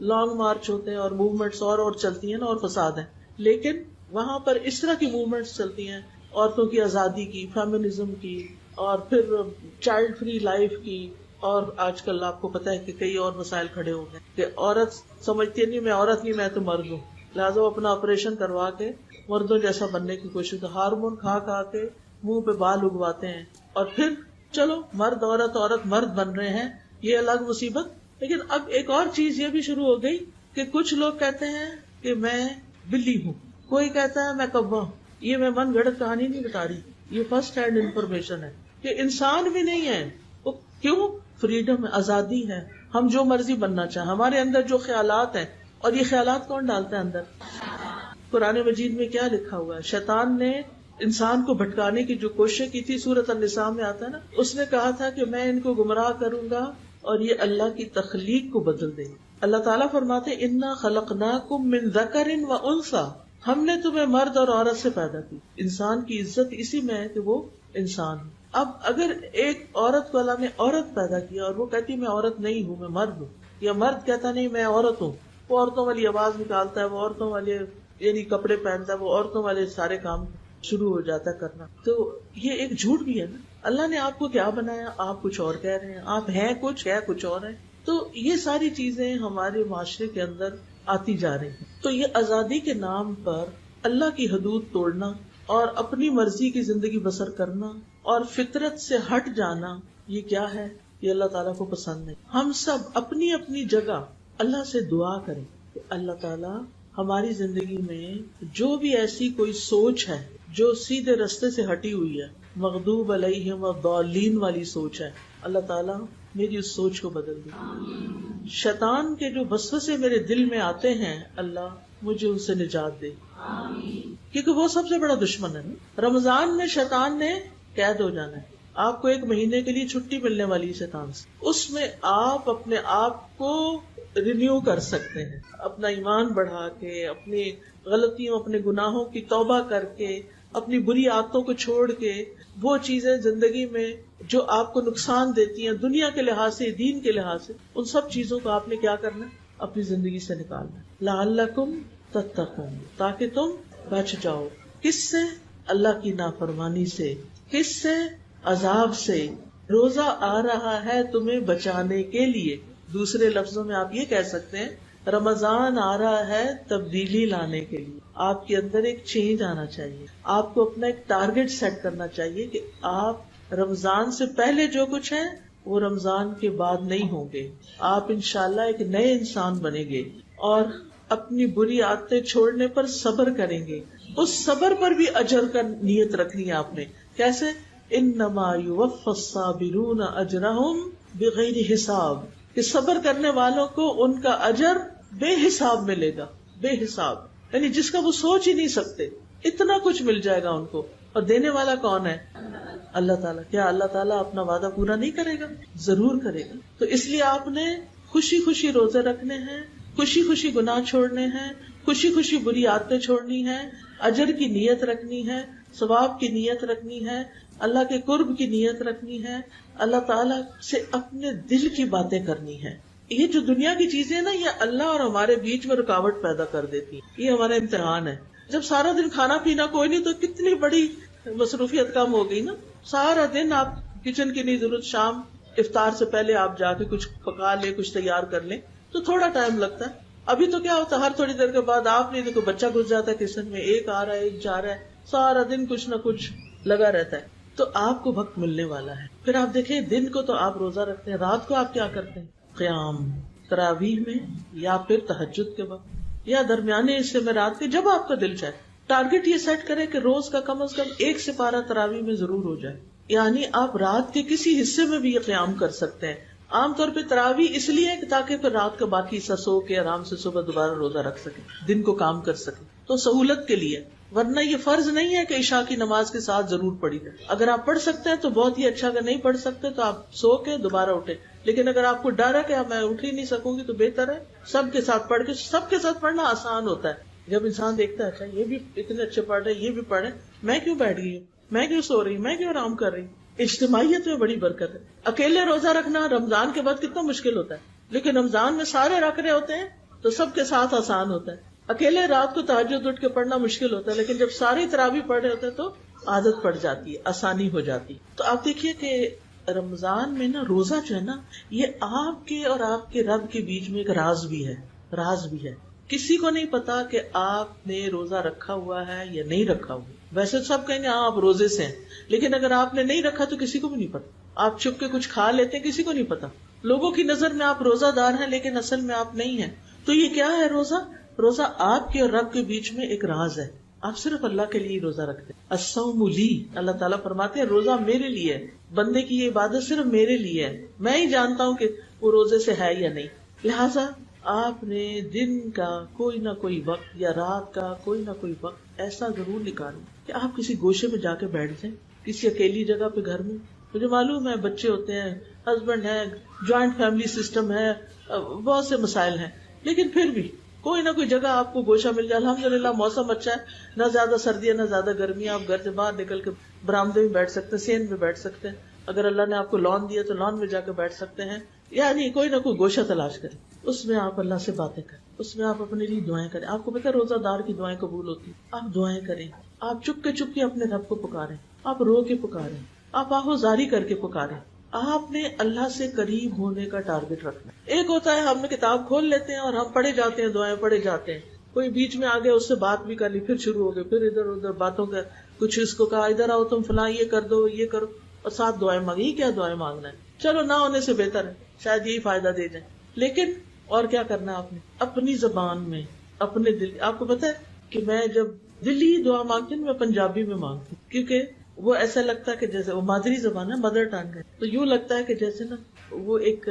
لانگ مارچ ہوتے ہیں اور موومنٹس اور چلتی ہیں نا, اور فساد ہے, لیکن وہاں پر اس طرح کی موومنٹس چلتی ہیں عورتوں کی آزادی کی, فیمنزم کی, اور پھر چائلڈ فری لائف کی. اور آج کل آپ کو پتا ہے کہ کئی اور مسائل کھڑے ہو گئے کہ عورت سمجھتی نہیں میں عورت نہیں, میں تو مرد ہوں, لہٰذا وہ اپنا آپریشن کروا کے مردوں جیسا بننے کی کوشش, ہارمون کھا کے منہ پہ بال اگواتے ہیں, اور پھر چلو مرد عورت عورت مرد بن رہے ہیں, یہ الگ مصیبت. لیکن اب ایک اور چیز یہ بھی شروع ہو گئی کہ کچھ لوگ کہتے ہیں کہ میں بلی ہوں, کوئی کہتا ہے میں کوا ہوں. یہ میں من گھڑت کہانی نہیں بتا رہی, یہ فرسٹ ہینڈ انفارمیشن ہے کہ انسان بھی نہیں ہے. وہ کیوں؟ فریڈم ہے, آزادی ہے, ہم جو مرضی بننا چاہیں. ہمارے اندر جو خیالات ہیں, اور یہ خیالات کون ڈالتا ہے اندر؟ قرآن مجید میں کیا لکھا ہوا ہے؟ شیطان نے انسان کو بھٹکانے کی جو کوشش کی تھی, سورۃ النساء میں آتا ہے نا, اس نے کہا تھا کہ میں ان کو گمراہ کروں گا اور یہ اللہ کی تخلیق کو بدل دیں گے. اللہ تعالیٰ فرماتے انا خلقناکم من ذکر و انثی, ہم نے تمہیں مرد اور عورت سے پیدا کی. انسان کی عزت اسی میں ہے کہ وہ انسان. اب اگر ایک عورت کو اللہ نے عورت پیدا کیا اور وہ کہتی میں عورت نہیں ہوں, میں مرد ہوں, یا مرد کہتا نہیں میں عورت ہوں, وہ عورتوں والی آواز نکالتا ہے, وہ عورتوں والے یعنی کپڑے پہنتا ہے, وہ عورتوں والے سارے کام شروع ہو جاتا ہے کرنا, تو یہ ایک جھوٹ بھی ہے نا. اللہ نے آپ کو کیا بنایا, آپ کچھ اور کہہ رہے ہیں, آپ ہیں کچھ ہے کچھ اور ہے. تو یہ ساری چیزیں ہمارے معاشرے کے اندر آتی جا رہی ہیں. تو یہ آزادی کے نام پر اللہ کی حدود توڑنا اور اپنی مرضی کی زندگی بسر کرنا اور فطرت سے ہٹ جانا, یہ کیا ہے؟ یہ اللہ تعالیٰ کو پسند نہیں. ہم سب اپنی اپنی جگہ اللہ سے دعا کریں کہ اللہ تعالیٰ ہماری زندگی میں جو بھی ایسی کوئی سوچ ہے جو سیدھے رستے سے ہٹی ہوئی ہے, مغضوب علیہم والضالین والی سوچ ہے, اللہ تعالیٰ میری اس سوچ کو بدل دے. شیطان کے جو وسوسے میرے دل میں آتے ہیں, اللہ مجھے ان سے نجات دے, کیونکہ وہ سب سے بڑا دشمن ہے. رمضان میں شیطان نے قید ہو جانا ہے. آپ کو 1 مہینے کے لیے چھٹی ملنے والی شیطان سے, اس میں آپ اپنے آپ کو رینیو کر سکتے ہیں, اپنا ایمان بڑھا کے, اپنی غلطیوں اپنے گناہوں کی توبہ کر کے, اپنی بری عادتوں کو چھوڑ کے, وہ چیزیں زندگی میں جو آپ کو نقصان دیتی ہیں دنیا کے لحاظ سے, دین کے لحاظ سے, ان سب چیزوں کو آپ نے کیا کرنا ہے, اپنی زندگی سے نکالنا. لعلکم تتقون, تاکہ تم بچ جاؤ. کس سے؟ اللہ کی نافرمانی سے. کس سے؟ عذاب سے. روزہ آ رہا ہے تمہیں بچانے کے لیے. دوسرے لفظوں میں آپ یہ کہہ سکتے ہیں رمضان آ رہا ہے تبدیلی لانے کے لیے. آپ کے اندر ایک چینج آنا چاہیے. آپ کو اپنا ایک ٹارگٹ سیٹ کرنا چاہیے کہ آپ رمضان سے پہلے جو کچھ ہے وہ رمضان کے بعد نہیں ہوں گے. آپ انشاءاللہ ایک نئے انسان بنیں گے اور اپنی بری عادتیں چھوڑنے پر صبر کریں گے. اس صبر پر بھی اجر کا نیت رکھنی ہے آپ نے. کیسے؟ انما یوفی الصابرون اجرہم بغیر حساب, کہ صبر کرنے والوں کو ان کا اجر بے حساب ملے گا. بے حساب یعنی جس کا وہ سوچ ہی نہیں سکتے, اتنا کچھ مل جائے گا ان کو. اور دینے والا کون ہے؟ اللہ تعالیٰ. کیا اللہ تعالیٰ اپنا وعدہ پورا نہیں کرے گا؟ ضرور کرے گا. تو اس لیے آپ نے خوشی خوشی روزے رکھنے ہیں, خوشی خوشی گناہ چھوڑنے ہیں, خوشی خوشی بری عادتیں چھوڑنی ہیں, اجر کی نیت رکھنی ہے, ثواب کی نیت رکھنی ہے, اللہ کے قرب کی نیت رکھنی ہے, اللہ تعالیٰ سے اپنے دل کی باتیں کرنی ہے. یہ جو دنیا کی چیزیں نا, یہ اللہ اور ہمارے بیچ میں رکاوٹ پیدا کر دیتی ہیں. یہ ہمارا امتحان ہے. جب سارا دن کھانا پینا کوئی نہیں تو کتنی بڑی مصروفیت کم ہو گئی نا. سارا دن آپ کچن کی نہیں ضرورت, شام افطار سے پہلے آپ جا کے کچھ پکا لیں, کچھ تیار کر لیں تو تھوڑا ٹائم لگتا ہے. ابھی تو کیا ہوتا ہے, ہر تھوڑی دیر کے بعد آپ نہیں تو کوئی بچہ گھس جاتا ہے کچن میں, ایک آ رہا ہے ایک جا رہا ہے, سارا دن کچھ نہ کچھ لگا رہتا ہے. تو آپ کو وقت ملنے والا ہے. پھر آپ دیکھیں دن کو تو آپ روزہ رکھتے ہیں, رات کو آپ کیا کرتے ہیں؟ قیام, تراویح میں, یا پھر تہجد کے وقت, یا درمیانے حصے میں رات کے, جب آپ کا دل چاہے. ٹارگٹ یہ سیٹ کریں کہ روز کا کم از کم 1 سپارہ تراویح میں ضرور ہو جائے. یعنی آپ رات کے کسی حصے میں بھی یہ قیام کر سکتے ہیں. عام طور پہ تراویح اس لیے کہ تاکہ پھر رات کا باقی حصہ سو کے آرام سے صبح دوبارہ روزہ رکھ سکے, دن کو کام کر سکے, تو سہولت کے لیے. ورنہ یہ فرض نہیں ہے کہ عشاء کی نماز کے ساتھ ضرور پڑھی جائے. اگر آپ پڑھ سکتے ہیں تو بہت ہی اچھا، اگر نہیں پڑھ سکتے تو آپ سو کے دوبارہ اٹھے. لیکن اگر آپ کو ڈر ہے کہ میں اٹھ ہی نہیں سکوں گی تو بہتر ہے سب کے ساتھ پڑھ کے. سب کے ساتھ پڑھنا آسان ہوتا ہے جب انسان دیکھتا ہے اچھا یہ بھی اتنے اچھے پڑھ رہے، یہ بھی پڑھے، میں کیوں بیٹھ گئی ہوں، میں کیوں سو رہی ہوں، میں کیوں آرام کر رہی ہوں. اجتماعیت میں بڑی برکت ہے. اکیلے روزہ رکھنا رمضان کے بعد کتنا مشکل ہوتا ہے، لیکن رمضان میں سارے رکھ رہے ہوتے ہیں تو سب کے ساتھ آسان ہوتا ہے. اکیلے رات کو تہجد اٹھ کے پڑھنا مشکل ہوتا ہے، لیکن جب ساری تراویح پڑھ رہے ہوتے ہیں تو عادت پڑ جاتی ہے، آسانی ہو جاتی. تو آپ دیکھیے کہ رمضان میں نا روزہ جو ہے نا یہ آپ کے اور آپ کے رب کے بیچ میں ایک راز بھی ہے. راز بھی ہے. کسی کو نہیں پتا کہ آپ نے روزہ رکھا ہوا ہے یا نہیں رکھا ہوا. ویسے سب کہیں گے ہاں آپ روزے سے ہیں، لیکن اگر آپ نے نہیں رکھا تو کسی کو بھی نہیں پتا. آپ چھپ کے کچھ کھا لیتے ہیں، کسی کو نہیں پتا. لوگوں کی نظر میں آپ روزہ دار ہیں لیکن اصل میں آپ نہیں ہیں. تو یہ کیا ہے روزہ؟ روزہ آپ کے اور رب کے بیچ میں ایک راز ہے. آپ صرف اللہ کے لیے روزہ رکھتے ہیں. الصوم لی، اللہ تعالیٰ فرماتے ہیں روزہ میرے لیے ہے. بندے کی یہ عبادت صرف میرے لیے ہے، میں ہی جانتا ہوں کہ وہ روزے سے ہے یا نہیں. لہٰذا آپ نے دن کا کوئی نہ کوئی وقت یا رات کا کوئی نہ کوئی وقت ایسا ضرور نکالیں کہ آپ کسی گوشے میں جا کے بیٹھ جائیں، کسی اکیلی جگہ پہ گھر میں. مجھے معلوم ہے بچے ہوتے ہیں، ہسبینڈ ہے، جوائنٹ فیملی سسٹم ہے، بہت سے مسائل ہیں، لیکن پھر بھی کوئی نہ کوئی جگہ آپ کو گوشہ مل جائے. الحمدللہ موسم اچھا ہے، نہ زیادہ سردی ہے نہ زیادہ گرمی ہے. آپ گھر سے باہر نکل کے برآمدے میں بیٹھ سکتے ہیں، سین میں بیٹھ سکتے ہیں. اگر اللہ نے آپ کو لان دیا تو لان میں جا کے بیٹھ سکتے ہیں. یعنی کوئی نہ کوئی گوشہ تلاش کریں، اس میں آپ اللہ سے باتیں کریں، اس میں آپ اپنے لیے دعائیں کریں. آپ کو پتہ روزہ دار کی دعائیں قبول ہوتی. آپ دعائیں کریں، آپ چپ کے اپنے رب کو پکاریں، آپ رو کے پکاریں، آپ آہوزاری کر کے پکاریں. آپ نے اللہ سے قریب ہونے کا ٹارگٹ رکھنا. ایک ہوتا ہے ہم نے کتاب کھول لیتے ہیں اور ہم پڑھے جاتے ہیں، دعائیں پڑھے جاتے ہیں. کوئی بیچ میں آگے اس سے بات بھی کر لی، پھر شروع ہو گئے، پھر ادھر ادھر باتوں کا کچھ اس کو کہا ادھر آؤ تم فلاں یہ کر دو یہ کرو، اور ساتھ دعائیں مانگی. یہ کیا دعائیں مانگنا ہے؟ چلو نہ ہونے سے بہتر ہے، شاید یہی فائدہ دے جائیں. لیکن اور کیا کرنا ہے آپ نے اپنی زبان میں اپنے دل. آپ کو پتا ہے کہ میں جب دلی دعا مانگتی ہوں میں پنجابی میں مانگتی ہوں، کیونکہ وہ ایسا لگتا ہے کہ جیسے وہ مادری زبان ہے، مدر ٹنگ ہے، تو یوں لگتا ہے کہ جیسے نا وہ ایک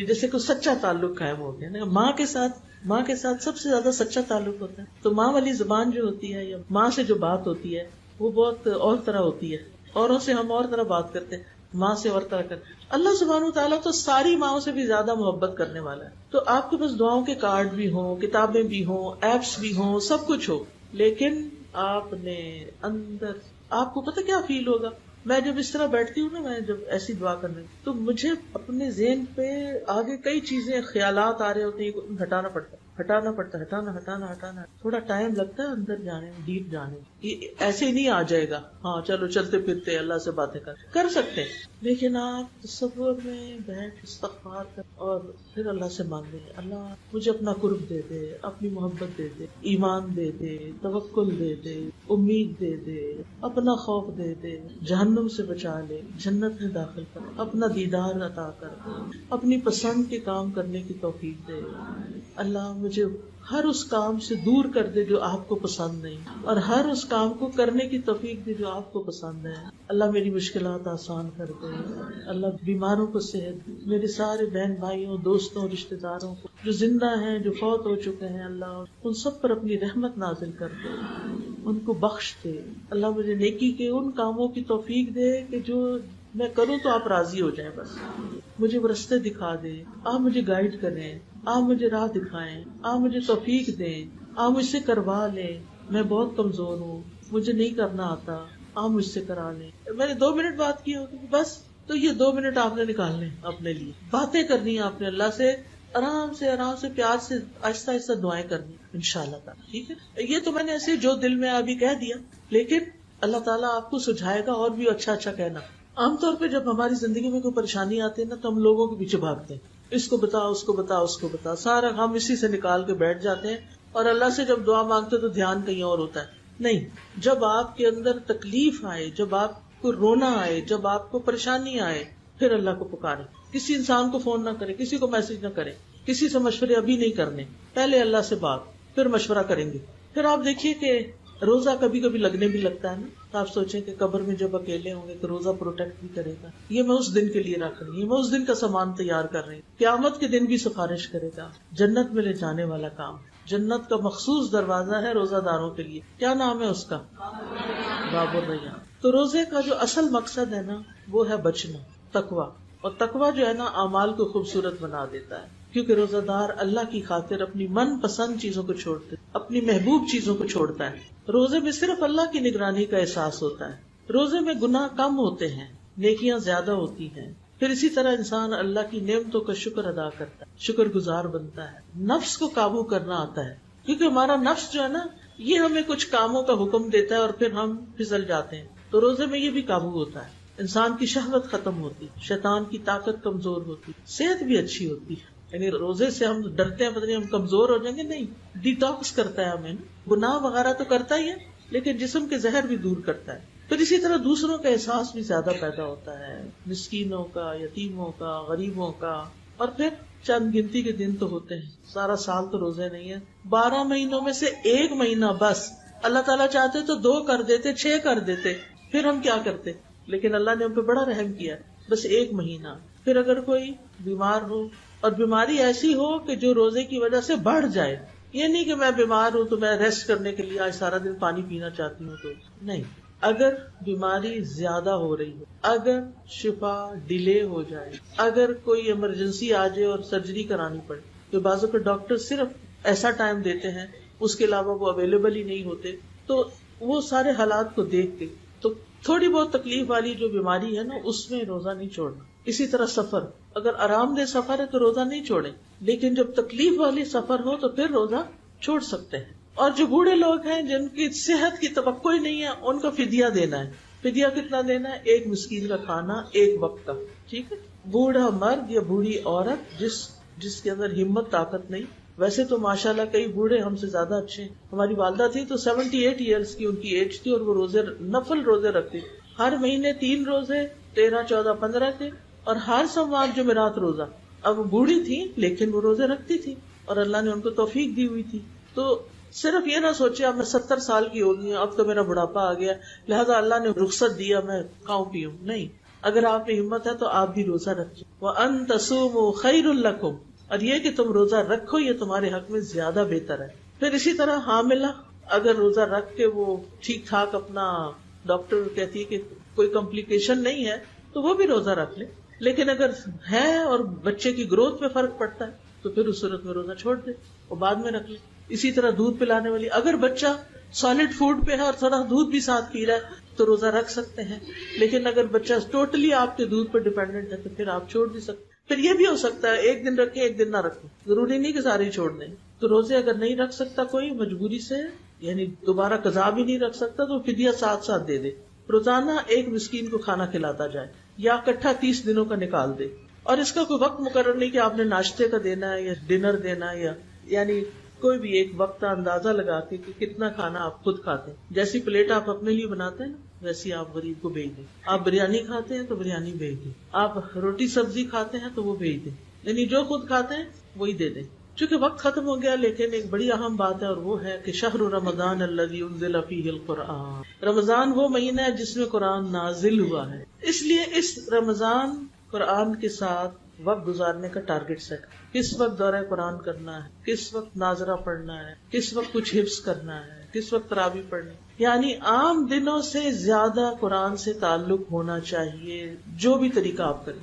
جیسے کوئی سچا تعلق قائم ہو گیا نا. ماں کے ساتھ سب سے زیادہ سچا تعلق ہوتا ہے. تو ماں والی زبان جو ہوتی ہے یا ماں سے جو بات ہوتی ہے وہ بہت اور طرح ہوتی ہے. اوروں سے ہم اور طرح بات کرتے ہیں، ماں سے اور طرح کرتے ہیں. اللہ سبحانہ و تعالیٰ تو ساری ماؤں سے بھی زیادہ محبت کرنے والا ہے. تو آپ کے پاس دعاؤں کے کارڈ بھی ہوں، کتابیں بھی ہوں، ایپس بھی ہوں، سب کچھ ہو، لیکن آپ نے اندر آپ کو پتہ کیا فیل ہوگا. میں جب اس طرح بیٹھتی ہوں نا، میں جب ایسی دعا کرنے تو مجھے اپنے ذہن پہ آگے کئی چیزیں خیالات آ رہے ہوتے ہیں، ہٹانا پڑتا ہٹانا تھوڑا ٹائم لگتا ہے اندر جانے میں، ڈیپ جانے میں. یہ ایسے ہی نہیں آ جائے گا ہاں چلو چلتے پھرتے اللہ سے باتیں کر سکتے ہیں، لیکن آپ تصور میں بیٹھ استغفار کر اور پھر اللہ سے مانگے اللہ مجھے اپنا قرب دے دے، اپنی محبت دے دے، ایمان دے دے، توکل دے دے، امید دے دے، اپنا خوف دے دے، جہنم سے بچا لے، جنت میں داخل کر، اپنا دیدار عطا کر، اپنی پسند کے کام کرنے کی توفیق دے. اللہ مجھے ہر اس کام سے دور کر دے جو آپ کو پسند نہیں، اور ہر اس کام کو کرنے کی توفیق دے جو آپ کو پسند ہے. اللہ میری مشکلات آسان کر دے. اللہ بیماروں کو صحت دے، میرے سارے بہن بھائیوں دوستوں رشتہ داروں کو جو زندہ ہیں جو فوت ہو چکے ہیں، اللہ ان سب پر اپنی رحمت نازل کر دے، ان کو بخش دے. اللہ مجھے نیکی کے ان کاموں کی توفیق دے کہ جو میں کروں تو آپ راضی ہو جائیں. بس مجھے وہ رستے دکھا دے، آپ مجھے گائیڈ کریں، آپ مجھے راہ دکھائیں، آپ مجھے توفیق دیں، آپ مجھ سے کروا لیں. میں بہت کمزور ہوں، مجھے نہیں کرنا آتا، آپ مجھ سے کرا لیں. میں نے 2 منٹ بات کی ہوگی بس، تو یہ 2 منٹ آپ نے نکالنے اپنے لیے، باتیں کرنی ہے آپ نے اللہ سے، آرام سے پیار سے آہستہ آہستہ دعائیں کرنی انشاءاللہ تعالیٰ. ٹھیک ہے، یہ تو میں نے ایسے جو دل میں ابھی کہہ دیا، لیکن اللہ تعالیٰ آپ کو سجھائے گا اور بھی اچھا کہنا. عام طور پہ جب ہماری زندگی میں کوئی پریشانی آتی ہے نا تو ہم لوگوں کے پیچھے بھاگتے ہیں، اس کو بتا اس کو بتا اس کو بتا، سارا ہم اسی سے نکال کے بیٹھ جاتے ہیں، اور اللہ سے جب دعا مانگتے تو دھیان کہیں اور ہوتا ہے. نہیں، جب آپ کے اندر تکلیف آئے، جب آپ کو رونا آئے، جب آپ کو پریشانی آئے، پھر اللہ کو پکارے. کسی انسان کو فون نہ کرے، کسی کو میسج نہ کرے، کسی سے مشورے ابھی نہیں کرنے، پہلے اللہ سے بات، پھر مشورہ کریں گے. پھر آپ دیکھیے کہ روزہ کبھی کبھی لگنے بھی لگتا ہے نا، تو آپ سوچیں کہ قبر میں جب اکیلے ہوں گے تو روزہ پروٹیکٹ بھی کرے گا، یہ میں اس دن کے لیے رکھ رہی ہوں، میں اس دن کا سامان تیار کر رہی ہوں، قیامت کے دن بھی سفارش کرے گا، جنت میں لے جانے والا کام. جنت کا مخصوص دروازہ ہے روزہ داروں کے لیے. کیا نام ہے اس کا؟ باب الریان. تو روزے کا جو اصل مقصد ہے نا وہ ہے بچنا، تقویٰ. اور تقویٰ جو ہے نا اعمال کو خوبصورت بنا دیتا ہے، کیونکہ روزہ دار اللہ کی خاطر اپنی من پسند چیزوں کو چھوڑتے، اپنی محبوب چیزوں کو چھوڑتا ہے. روزے میں صرف اللہ کی نگرانی کا احساس ہوتا ہے. روزے میں گناہ کم ہوتے ہیں، نیکیاں زیادہ ہوتی ہیں. پھر اسی طرح انسان اللہ کی نعمتوں کا شکر ادا کرتا ہے، شکر گزار بنتا ہے. نفس کو قابو کرنا آتا ہے، کیونکہ ہمارا نفس جو ہے نا یہ ہمیں کچھ کاموں کا حکم دیتا ہے اور پھر ہم پھسل جاتے ہیں. تو روزے میں یہ بھی قابو ہوتا ہے. انسان کی شہوت ختم ہوتی، شیطان کی طاقت کمزور ہوتی، صحت بھی اچھی ہوتی ہے. یعنی روزے سے ہم ڈرتے ہیں پتہ نہیں ہم کمزور ہو جائیں گے، نہیں، ڈیٹاکس کرتا ہے ہمیں. گناہ وغیرہ تو کرتا ہی ہے لیکن جسم کے زہر بھی دور کرتا ہے. پھر اسی طرح دوسروں کا احساس بھی زیادہ پیدا ہوتا ہے، مسکینوں کا، یتیموں کا، غریبوں کا. اور پھر چند گنتی کے دن تو ہوتے ہیں، سارا سال تو روزے نہیں ہے. 12 مہینوں میں سے 1 مہینہ بس اللہ تعالیٰ چاہتے تو 2 کر دیتے، 6 کر دیتے، پھر ہم کیا کرتے؟ لیکن اللہ نے ہم پہ بڑا رحم کیا، بس 1 مہینہ. پھر اگر کوئی بیمار ہو اور بیماری ایسی ہو کہ جو روزے کی وجہ سے بڑھ جائے، یہ نہیں کہ میں بیمار ہوں تو میں ریسٹ کرنے کے لیے آج سارا دن پانی پینا چاہتی ہوں، تو نہیں. اگر بیماری زیادہ ہو رہی ہو، اگر شفا ڈیلے ہو جائے، اگر کوئی ایمرجنسی آ جائے اور سرجری کرانی پڑے، تو بعض اوقات ڈاکٹر صرف ایسا ٹائم دیتے ہیں، اس کے علاوہ وہ اویلیبل ہی نہیں ہوتے، تو وہ سارے حالات کو دیکھ کے تو تھوڑی بہت تکلیف والی جو بیماری ہے نا اس میں روزہ نہیں چھوڑنا. اسی طرح سفر، اگر آرام دہ سفر ہے تو روزہ نہیں چھوڑیں، لیکن جب تکلیف والی سفر ہو تو پھر روزہ چھوڑ سکتے ہیں. اور جو بوڑھے لوگ ہیں جن کی صحت کی توقع ہی نہیں ہے، ان کو فدیہ دینا ہے. فدیہ کتنا دینا ہے؟ 1 مسکین کا کھانا 1 وقت کا. ٹھیک ہے. بوڑھا مرد یا بوڑھی عورت جس کے اندر ہمت طاقت نہیں. ویسے تو ماشاءاللہ کئی بوڑھے ہم سے زیادہ اچھے ہیں. ہماری والدہ تھی تو 78 ایئرس کی ان کی ایج تھی اور وہ روزے، نفل روزے رکھتی. ہر مہینے 3 روزے، 13، 14، 15 کے، اور ہر سوموار جمعرات روزہ. اب وہ بوڑھی تھی لیکن وہ روزے رکھتی تھی اور اللہ نے ان کو توفیق دی ہوئی تھی. تو صرف یہ نہ سوچے اب میں 70 سال کی ہو گئی ہوں، اب تو میرا بڑھاپا آ گیا لہذا اللہ نے رخصت دیا میں کھاؤں پیوں. نہیں، اگر آپ میں ہمت ہے تو آپ بھی روزہ رکھیں. وَأَن تَصُومُوا خَيْرٌ لَكُمْ، اور یہ کہ تم روزہ رکھو یہ تمہارے حق میں زیادہ بہتر ہے. پھر اسی طرح حاملہ اگر روزہ رکھ کے وہ ٹھیک ٹھاک اپنا، ڈاکٹر کہتی ہے کہ کوئی کمپلیکیشن نہیں ہے تو وہ بھی روزہ رکھ لے. لیکن اگر ہے اور بچے کی گروتھ پہ فرق پڑتا ہے تو پھر اس صورت میں روزہ چھوڑ دے اور بعد میں رکھ لے. اسی طرح دودھ پلانے والی، اگر بچہ سالڈ فوڈ پہ ہے اور تھوڑا دودھ بھی ساتھ پی رہا ہے تو روزہ رکھ سکتے ہیں. لیکن اگر بچہ ٹوٹلی آپ کے دودھ پر ڈیپینڈنٹ ہے تو پھر آپ چھوڑ بھی سکتے. پھر یہ بھی ہو سکتا ہے 1 دن رکھیں 1 دن نہ رکھیں، ضروری نہیں کہ سارے چھوڑ دیں. تو روزے اگر نہیں رکھ سکتا کوئی مجبوری سے، یعنی دوبارہ قضا بھی نہیں رکھ سکتا تو فدیہ ساتھ ساتھ دے دے. روزانہ 1 مسکین کو کھانا کھلاتا جائے یا اکٹھا 30 دنوں کا نکال دے. اور اس کا کوئی وقت مقرر نہیں کہ آپ نے ناشتے کا دینا ہے یا ڈنر دینا ہے، یعنی کوئی بھی ایک وقت کا اندازہ لگا کے کہ کتنا کھانا آپ خود کھاتے ہیں. جیسی پلیٹ آپ اپنے لیے بناتے ہیں ویسی آپ غریب کو بھیج دیں. آپ بریانی کھاتے ہیں تو بریانی بھیج دیں. آپ روٹی سبزی کھاتے ہیں تو وہ بھیج دیں. یعنی جو خود کھاتے ہیں وہی دے دیں. چونکہ وقت ختم ہو گیا، لیکن ایک بڑی اہم بات ہے اور وہ ہے کہ شہر رمضان الذی انزل فیہ القرآن، رمضان وہ مہینہ ہے جس میں قرآن نازل ہوا ہے. اس لیے اس رمضان قرآن کے ساتھ وقت گزارنے کا ٹارگٹ سیٹ، کس وقت دورہ قرآن کرنا ہے، کس وقت ناظرہ پڑھنا ہے، کس وقت کچھ حفظ کرنا ہے، کس وقت تراویح پڑھنی. یعنی عام دنوں سے زیادہ قرآن سے تعلق ہونا چاہیے جو بھی طریقہ آپ کریں.